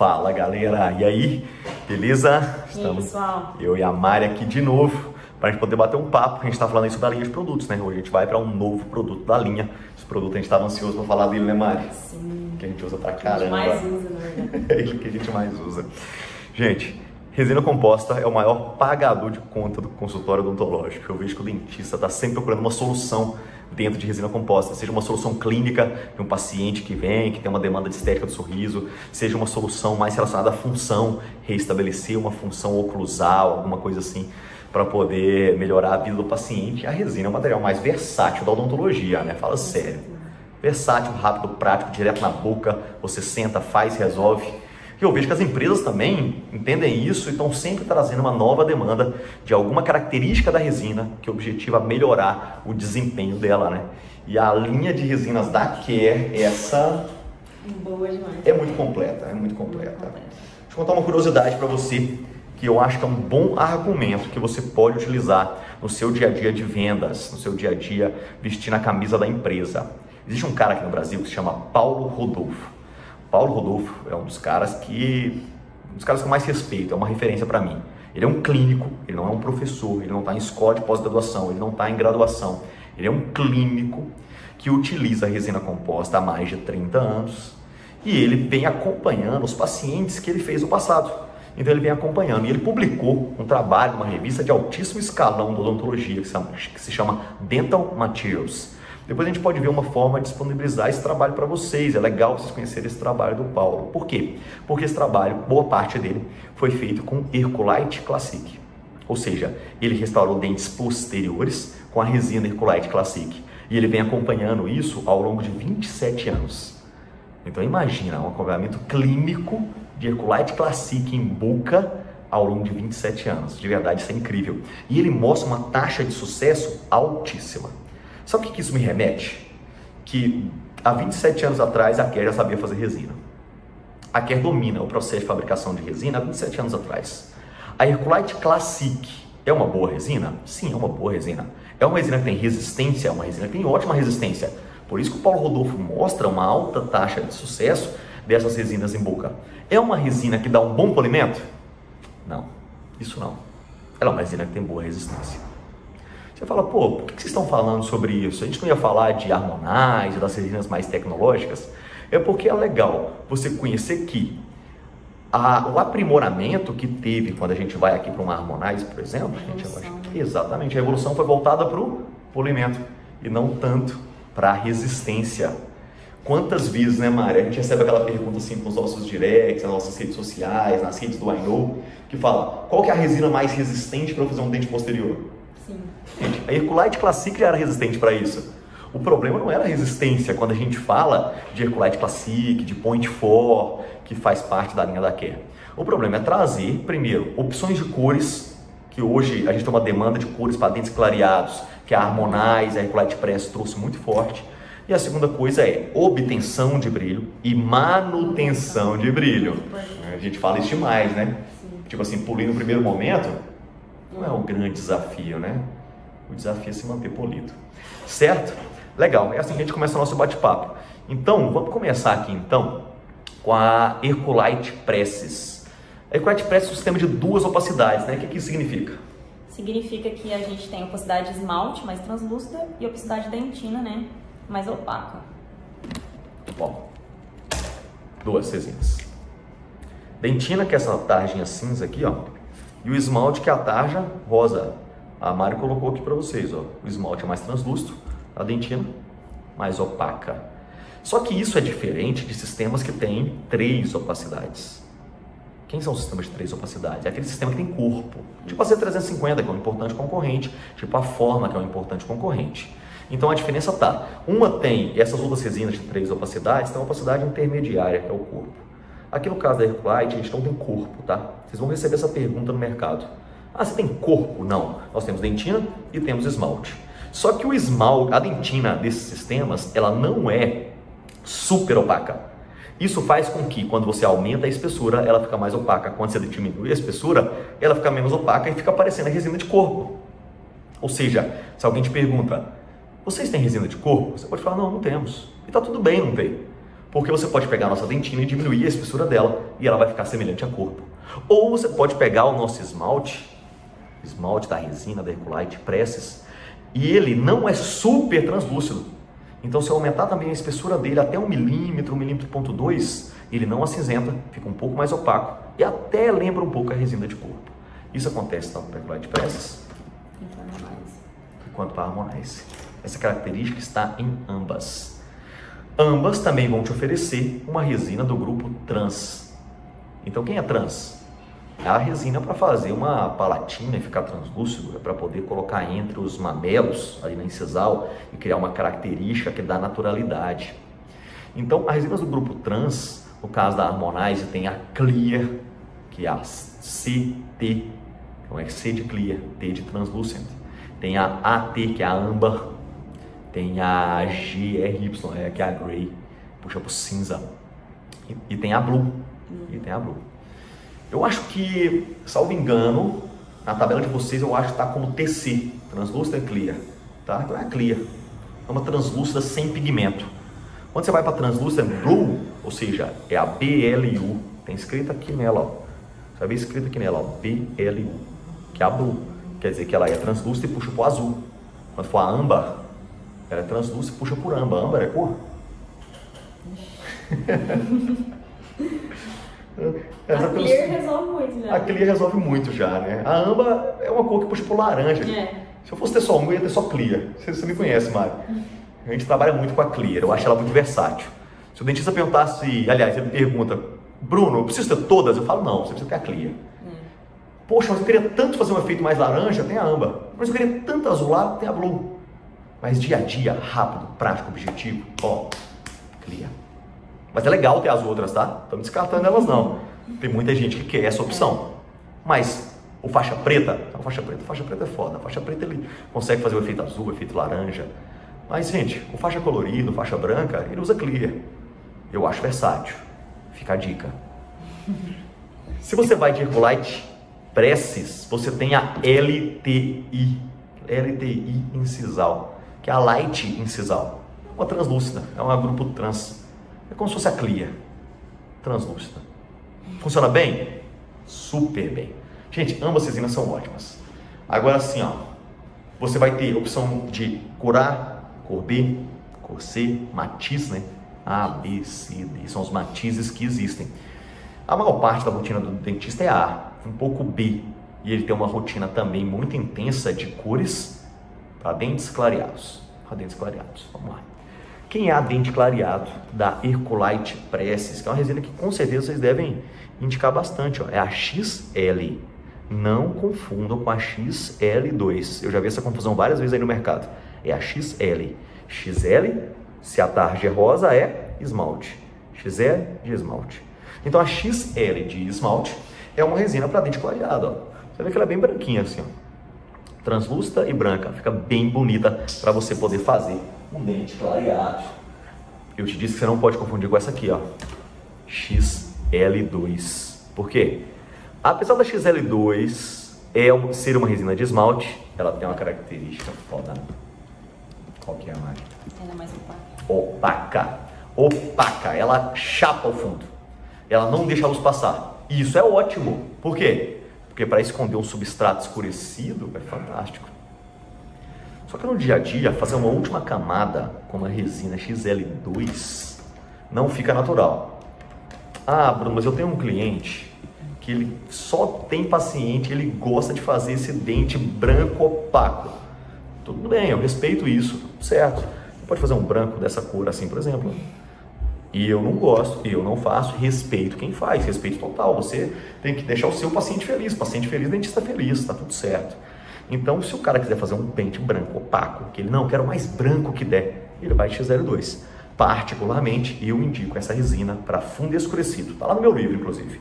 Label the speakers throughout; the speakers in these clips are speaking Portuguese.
Speaker 1: Fala galera, e aí, beleza?
Speaker 2: Estamos pessoal?
Speaker 1: Eu e a Mari aqui de novo para a gente poder bater um papo. A gente está falando aí sobre a linha de produtos, né? Hoje a gente vai para um novo produto da linha. Esse produto a gente estava ansioso para falar dele, né, Mari?
Speaker 2: Sim.
Speaker 1: Que a gente usa pra caramba.
Speaker 2: A gente mais usa, na verdade.
Speaker 1: É ele que a gente mais usa. Gente, resina composta é o maior pagador de conta do consultório odontológico. Eu vejo que o dentista está sempre procurando uma solução dentro de resina composta, seja uma solução clínica de um paciente que vem, que tem uma demanda de estética do sorriso, seja uma solução mais relacionada à função, reestabelecer uma função oclusal, alguma coisa assim, para poder melhorar a vida do paciente. A resina é o material mais versátil da odontologia, né? Fala sério. Versátil, rápido, prático, direto na boca, você senta, faz, resolve. E eu vejo que as empresas também entendem isso e estão sempre trazendo uma nova demanda de alguma característica da resina que objetiva melhorar o desempenho dela, né? E a linha de resinas da Care, essa
Speaker 2: boa demais.
Speaker 1: É muito completa, é muito completa. Deixa eu contar uma curiosidade para você, que eu acho que é um bom argumento que você pode utilizar no seu dia a dia de vendas, no seu dia a dia vestindo a camisa da empresa. Existe um cara aqui no Brasil que se chama Paulo Rodolfo. Paulo Rodolfo é um dos caras que eu mais respeito, é uma referência para mim. Ele é um clínico, ele não é um professor, ele não está em escola de pós-graduação, ele não está em graduação. Ele é um clínico que utiliza a resina composta há mais de 30 anos e ele vem acompanhando os pacientes que ele fez no passado. Então ele vem acompanhando e ele publicou um trabalho, uma revista de altíssimo escalão da odontologia que se chama Dental Materials. Depois a gente pode ver uma forma de disponibilizar esse trabalho para vocês. É legal vocês conhecerem esse trabalho do Paulo. Por quê? Porque esse trabalho, boa parte dele, foi feito com Hercolite Classic. Ou seja, ele restaurou dentes posteriores com a resina Hercolite Classic. E ele vem acompanhando isso ao longo de 27 anos. Então imagina, um acompanhamento clínico de Hercolite Classic em boca ao longo de 27 anos. De verdade, isso é incrível. E ele mostra uma taxa de sucesso altíssima. Sabe o que isso me remete? Que há 27 anos atrás a Care já sabia fazer resina. A Care domina o processo de fabricação de resina há 27 anos atrás. A Hercolite Classic é uma boa resina? Sim, é uma boa resina. É uma resina que tem resistência, é uma resina que tem ótima resistência. Por isso que o Paulo Rodolfo mostra uma alta taxa de sucesso dessas resinas em boca. É uma resina que dá um bom polimento? Não, isso não. Ela é uma resina que tem boa resistência. Você fala, pô, por que vocês estão falando sobre isso? A gente não ia falar de Harmonize, das resinas mais tecnológicas? É porque é legal você conhecer que o aprimoramento que teve quando a gente vai aqui para uma Harmonize, por exemplo, exatamente, a evolução foi voltada para o polimento e não tanto para a resistência. Quantas vezes, né, Mari, a gente recebe aquela pergunta assim nos nossos directs, nas nossas redes sociais, nas redes do I Know, que fala, qual que é a resina mais resistente para fazer um dente posterior?
Speaker 2: Sim.
Speaker 1: Gente, a Hercolite Classic já era resistente para isso. O problema não era a resistência quando a gente fala de Hercolite Classic, de Point 4, que faz parte da linha da Care. O problema é trazer, primeiro, opções de cores, que hoje a gente tem uma demanda de cores para dentes clareados, que a Harmonize, a Hercolite Press trouxe muito forte. E a segunda coisa é obtenção de brilho e manutenção de brilho. A gente fala isso demais, né? Sim. Tipo assim, polir no primeiro momento não é um grande desafio, né? O desafio é se manter polido. Certo? Legal, é assim que a gente começa o nosso bate-papo. Então, vamos começar aqui então com a Hercolite Presses. A Hercolite Presses é um sistema de duas opacidades, né? O que isso significa?
Speaker 2: Significa que a gente tem opacidade esmalte mais translúcida e opacidade dentina, né? Mais opaca.
Speaker 1: Bom, duas resinas. Dentina, que é essa tarjinha cinza aqui, ó. E o esmalte, que é a tarja rosa. A Mari colocou aqui para vocês, ó. O esmalte é mais translúcido, a dentina mais opaca. Só que isso é diferente de sistemas que têm 3 opacidades. Quem são os sistemas de 3 opacidades? É aquele sistema que tem corpo. Tipo a C350, que é um importante concorrente. Tipo a Forma, que é um importante concorrente. Então a diferença tá. Uma tem, essas outras resinas de 3 opacidades, tem uma opacidade intermediária, que é o corpo. Aqui no caso da Hercolite, a gente não tem corpo, tá? Vocês vão receber essa pergunta no mercado. Ah, você tem corpo? Não. Nós temos dentina e temos esmalte. Só que o esmalte, a dentina desses sistemas, ela não é super opaca. Isso faz com que, quando você aumenta a espessura, ela fica mais opaca. Quando você diminui a espessura, ela fica menos opaca e fica parecendo a resina de corpo. Ou seja, se alguém te pergunta, vocês têm resina de corpo? Você pode falar, não, não temos. E tá tudo bem não ter. Porque você pode pegar a nossa dentina e diminuir a espessura dela e ela vai ficar semelhante a corpo. Ou você pode pegar o nosso esmalte da resina, da Herculite Presses, e ele não é super translúcido. Então se eu aumentar também a espessura dele até 1 milímetro, 1,2 milímetros, ele não acinzenta, fica um pouco mais opaco e até lembra um pouco a resina de corpo. Isso acontece tanto para a Herculite Presses quanto para a Harmonize. Essa característica está em ambas. Ambas também vão te oferecer uma resina do grupo trans. Então quem é trans? É a resina para fazer uma palatina e ficar translúcido, é para poder colocar entre os mamelos, ali na incisal, e criar uma característica que dá naturalidade. Então, as resinas do grupo trans, no caso da Harmonize, tem a Clear, que é a CT, então é C de Clear, T de Translucent. Tem a AT, que é a Amber. Tem a GRY, que é a Grey, puxa pro cinza. E tem a Blue. Eu acho que, salvo engano, na tabela de vocês eu acho que está como TC, Translúcida e Clear, tá? Então é a Clear, é uma translúcida sem pigmento. Quando você vai para translúcida Blue, ou seja, é a BLU, tem escrito aqui nela, ó. Você vai ver escrito aqui nela, ó, BLU, que é a Blue, quer dizer que ela é translúcida e puxa pro azul. Quando for a Amber, ela é translúcida e puxa por âmbar. Âmbar é cor?
Speaker 2: A Clear resolve muito já.
Speaker 1: A Clear resolve muito já, né? A âmbar é uma cor que puxa pro laranja. Se eu fosse ter só uma, eu ia ter só Clear. Você me conhece, Mário. A gente trabalha muito com a Clear, eu acho ela muito versátil. Se o dentista perguntasse, aliás, ele pergunta, Bruno, eu preciso ter todas? Eu falo, não, você precisa ter a Clear. Poxa, mas eu queria tanto fazer um efeito mais laranja, tem a âmbar. Mas eu queria tanto azulado, tem a Blue. Mas dia a dia, rápido, prático, objetivo, ó, Clear. Mas é legal ter as outras, tá? Estamos descartando elas não. Tem muita gente que quer essa opção. Mas o faixa preta é foda. A faixa preta ele consegue fazer o efeito azul, o efeito laranja. Mas, gente, o faixa colorido, faixa branca, ele usa Clear. Eu acho versátil. Fica a dica. Se você vai de Herculite Presses, você tem a LTI incisal, que é a Light incisal. Uma translúcida, é um grupo trans. É como se fosse a Clear, translúcida. Funciona bem? Super bem. Gente, ambas resinas são ótimas. Agora sim, ó, você vai ter a opção de cor A, cor B, cor C, matiz, né? A, B, C, D, são os matizes que existem. A maior parte da rotina do dentista é A, um pouco B, e ele tem uma rotina também muito intensa de cores para dentes clareados. Vamos lá. Quem é a dente clareado da Herculite Presses, que é uma resina que com certeza vocês devem indicar bastante, ó, é a XL. Não confundam com a XL2. Eu já vi essa confusão várias vezes aí no mercado. É a XL. XL, se a tarja é rosa, é esmalte. XL de esmalte. Então a XL de esmalte é uma resina para dente clareado, ó. Você vê que ela é bem branquinha assim, ó. Translúcida e branca, fica bem bonita para você poder fazer um dente clareado. Eu te disse que você não pode confundir com essa aqui, ó, XL2. Por quê? Apesar da XL2 ser uma resina de esmalte, ela tem uma característica foda. Qual que é, Mari?
Speaker 2: Ela é mais
Speaker 1: opaca. Opaca, ela chapa o fundo. Ela não deixa a luz passar. E isso é ótimo. Por quê? Porque para esconder um substrato escurecido é fantástico. Só que no dia a dia, fazer uma última camada com uma resina XL2 não fica natural. Ah, Bruno, mas eu tenho um cliente que ele só tem paciente, ele gosta de fazer esse dente branco opaco. Tudo bem, eu respeito isso, tudo certo. Você pode fazer um branco dessa cor assim, por exemplo. E eu não gosto, eu não faço, respeito quem faz, respeito total. Você tem que deixar o seu paciente feliz, dentista feliz, tá tudo certo. Então, se o cara quiser fazer um dente branco opaco, que ele não quer o mais branco que der, ele vai de XL2. Particularmente, eu indico essa resina para fundo escurecido. Tá lá no meu livro, inclusive.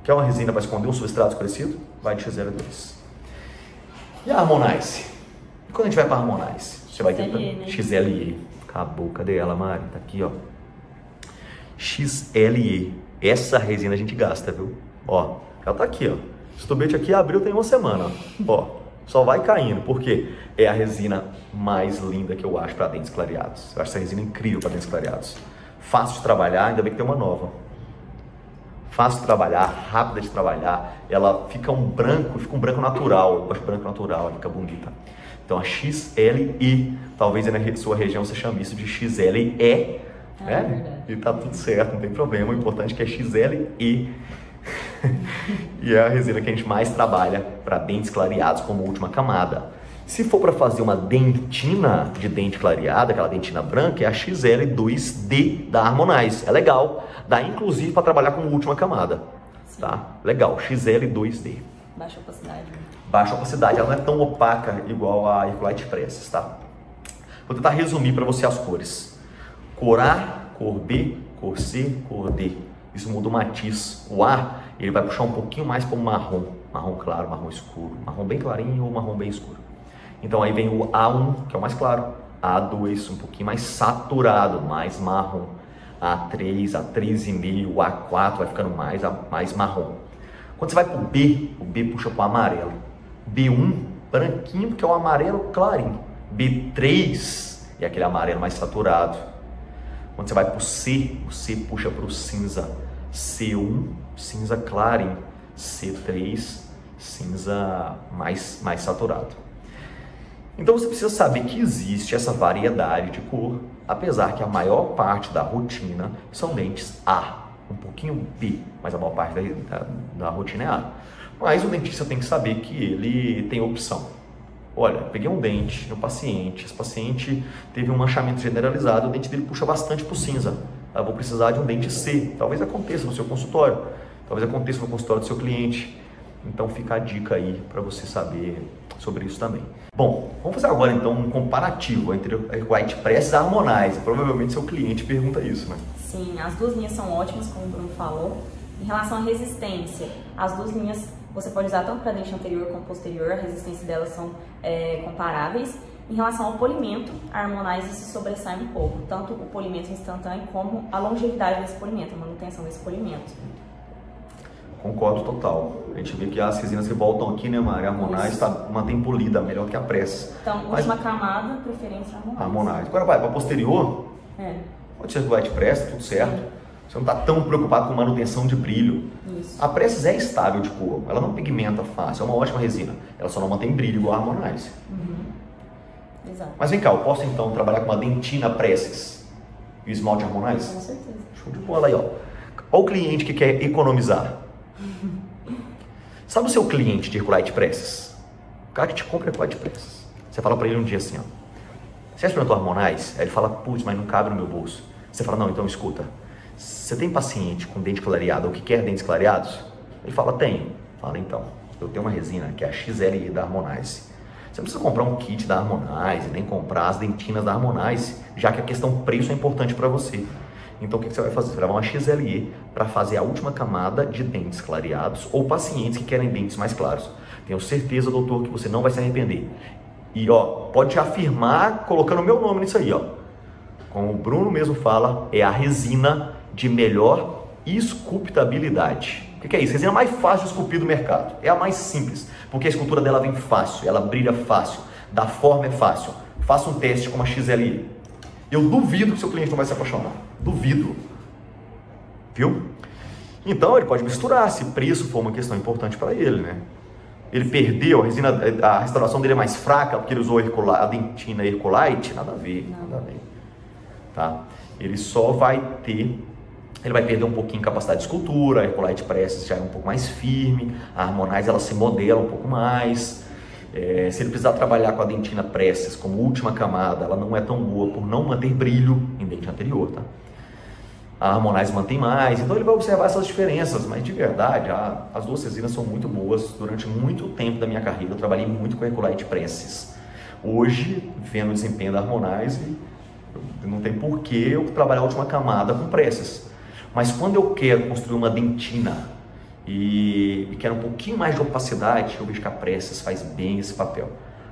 Speaker 1: Quer uma resina para esconder um substrato escurecido? Vai de XL2. E a Harmonize? E quando a gente vai para a Harmonize? Você vai ter XLE. Acabou, cadê ela, Mari? Tá aqui, ó. XLE. Essa resina a gente gasta, viu? Ó, ela tá aqui, ó. Esse tubete aqui abriu tem uma semana, ó. Só vai caindo, porque é a resina mais linda que eu acho para dentes clareados. Eu acho essa resina incrível para dentes clareados. fácil de trabalhar, ainda bem que tem uma nova. Fácil de trabalhar, rápida de trabalhar, ela fica um branco natural, eu gosto de branco natural, ela fica bonita. Então a XLE, talvez na sua região você chame isso de XLE, né? E tá tudo certo, não tem problema, o importante é que é XLE. E é a resina que a gente mais trabalha para dentes clareados como última camada. Se for para fazer uma dentina de dente clareada, aquela dentina branca, é a XL2D da Harmonize. É legal, dá inclusive para trabalhar como última camada. Sim. Tá? Legal, XL2D.
Speaker 2: Baixa opacidade.
Speaker 1: Baixa opacidade, ela não é tão opaca igual a Herculite Presses, tá? Vou tentar resumir para você as cores. Cor A, cor B, cor C, cor D. Isso muda o matiz. O A, ele vai puxar um pouquinho mais para o marrom. Marrom claro, marrom escuro. Marrom bem clarinho ou marrom bem escuro. Então aí vem o A1, que é o mais claro. A2, um pouquinho mais saturado, mais marrom. A3, A3,5, o A4 vai ficando mais marrom. Quando você vai para o B puxa para o amarelo. B1, branquinho, porque é o amarelo clarinho. B3 é aquele amarelo mais saturado. Quando você vai para o C puxa para o cinza. C1, cinza clarinho. C3, cinza mais saturado. Então você precisa saber que existe essa variedade de cor, apesar que a maior parte da rotina são dentes A, um pouquinho B, mas a maior parte da rotina é A. Mas o dentista tem que saber que ele tem opção. Olha, peguei um dente no paciente, esse paciente teve um manchamento generalizado, o dente dele puxa bastante para o cinza. Eu vou precisar de um dente C, talvez aconteça no seu consultório, talvez aconteça no consultório do seu cliente. Então fica a dica aí para você saber sobre isso também. Bom, vamos fazer agora então um comparativo entre a Herculite Presses e a Harmonize. Provavelmente seu cliente pergunta isso, né?
Speaker 2: Sim, as duas linhas são ótimas, como o Bruno falou. Em relação à resistência, as duas linhas você pode usar tanto para dente anterior como posterior, a resistência delas são comparáveis. Em relação ao polimento, a Harmonize se sobressai um pouco, tanto o polimento instantâneo como a longevidade desse polimento, a manutenção desse polimento.
Speaker 1: Concordo total. A gente vê que as resinas que voltam aqui, né, Mari? A Harmonize mantém polida, melhor que a Presses.
Speaker 2: Então, última camada, preferência
Speaker 1: Harmonize. Agora vai para posterior, pode ser Herculite Presses, tudo certo. Você não está tão preocupado com manutenção de brilho.
Speaker 2: Isso.
Speaker 1: A Presses é estável de cor, ela não pigmenta fácil, é uma ótima resina. Ela só não mantém brilho igual a Harmonize.
Speaker 2: Exato.
Speaker 1: Mas vem cá, eu posso então trabalhar com uma dentina Presses e o esmalte Harmonize?
Speaker 2: Com certeza.
Speaker 1: Show de bola aí, ó. Olha o cliente que quer economizar. Sabe o seu cliente de Herculite Presses? O cara que te compra Herculite Presses. Você fala pra ele um dia assim, ó. Você experimentou Harmonize? Aí ele fala, putz, mas não cabe no meu bolso. Você fala, não, então escuta. Você tem paciente com dente clareado ou que quer dentes clareados? Ele fala, tenho. Fala, então, eu tenho uma resina que é a XLE da Harmonize. Você não precisa comprar um kit da Harmonize, nem comprar as dentinas da Harmonize, já que a questão preço é importante para você. Então o que você vai fazer? Você vai levar uma XLE para fazer a última camada de dentes clareados ou pacientes que querem dentes mais claros. Tenho certeza, doutor, que você não vai se arrepender. E ó, pode te afirmar colocando o meu nome nisso aí, ó. Como o Bruno mesmo fala, é a resina de melhor esculptabilidade. O que é isso? A resina mais fácil de esculpir do mercado. É a mais simples, porque a escultura dela vem fácil, ela brilha fácil, da forma é fácil. Faça um teste com uma XLE. Eu duvido que seu cliente não vai se apaixonar. Duvido. Viu? Então ele pode misturar, se preço for uma questão importante para ele, né? Ele perdeu, a restauração dele é mais fraca porque ele usou a dentina Herculite, nada a ver, nada a ver. Tá? Ele só vai ter, ele vai perder um pouquinho de capacidade de escultura, a Herculite Presses já é um pouco mais firme, a Harmonize ela se modela um pouco mais. Se ele precisar trabalhar com a dentina Presses como última camada, ela não é tão boa por não manter brilho em dente anterior, tá? A Harmonize mantém mais, então ele vai observar essas diferenças, mas de verdade, as duas resinas são muito boas. Durante muito tempo da minha carreira, eu trabalhei muito com a Herculite Presses. Hoje, vendo o desempenho da Harmonize, não tem porquê eu trabalhar a última camada com Presses. Mas quando eu quero construir uma dentina e quero um pouquinho mais de opacidade, eu vejo que a Presses faz bem esse papel.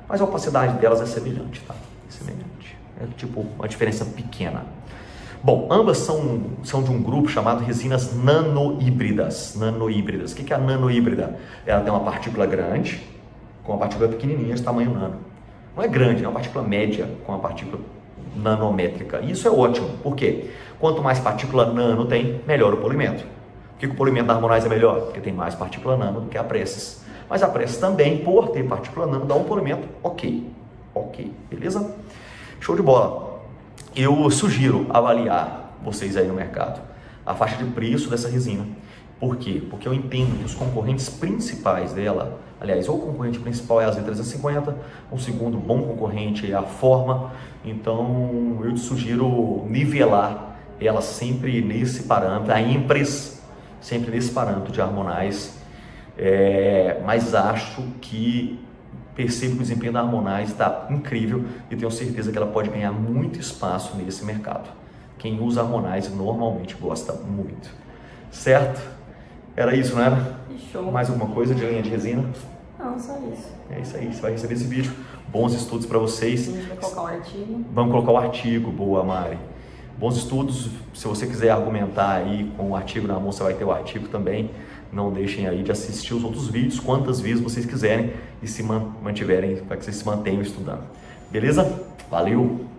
Speaker 1: Mas a opacidade delas é semelhante, tá? É semelhante. É tipo uma diferença pequena. Bom, ambas são de um grupo chamado resinas nanohíbridas. Nanohíbridas. O que é a nanohíbrida? Ela tem uma partícula grande com uma partícula pequenininha de tamanho nano. Não é grande, é uma partícula média com uma partícula nanométrica. Isso é ótimo, por quê? Quanto mais partícula nano tem, melhor o polimento. Por que o polimento da Harmonize é melhor? Porque tem mais partícula nano do que a Presses. Mas a Presses também, por ter partícula nano, dá um polimento ok, beleza? Show de bola. Eu sugiro avaliar vocês aí no mercado a faixa de preço dessa resina. Por quê? Porque eu entendo que os concorrentes principais dela, aliás, o concorrente principal é a Z350, o segundo bom concorrente é a Forma, então eu te sugiro nivelar ela sempre nesse parâmetro, a Impress, sempre nesse parâmetro de Harmonize, mas acho que percebo que o desempenho da Harmonize está incrível e tenho certeza que ela pode ganhar muito espaço nesse mercado. Quem usa Harmonize normalmente gosta muito, certo? Era isso, não era?
Speaker 2: Show.
Speaker 1: Mais alguma coisa de linha de resina?
Speaker 2: Não, só isso.
Speaker 1: É isso aí, você vai receber esse vídeo. Bons estudos para vocês.
Speaker 2: A gente vai colocar o artigo.
Speaker 1: Vamos colocar o artigo, boa Mari. Bons estudos, se você quiser argumentar aí com o artigo na mão, você vai ter o artigo também. Não deixem aí de assistir os outros vídeos, quantas vezes vocês quiserem e se mantiverem, para que vocês se mantenham estudando. Beleza? Valeu!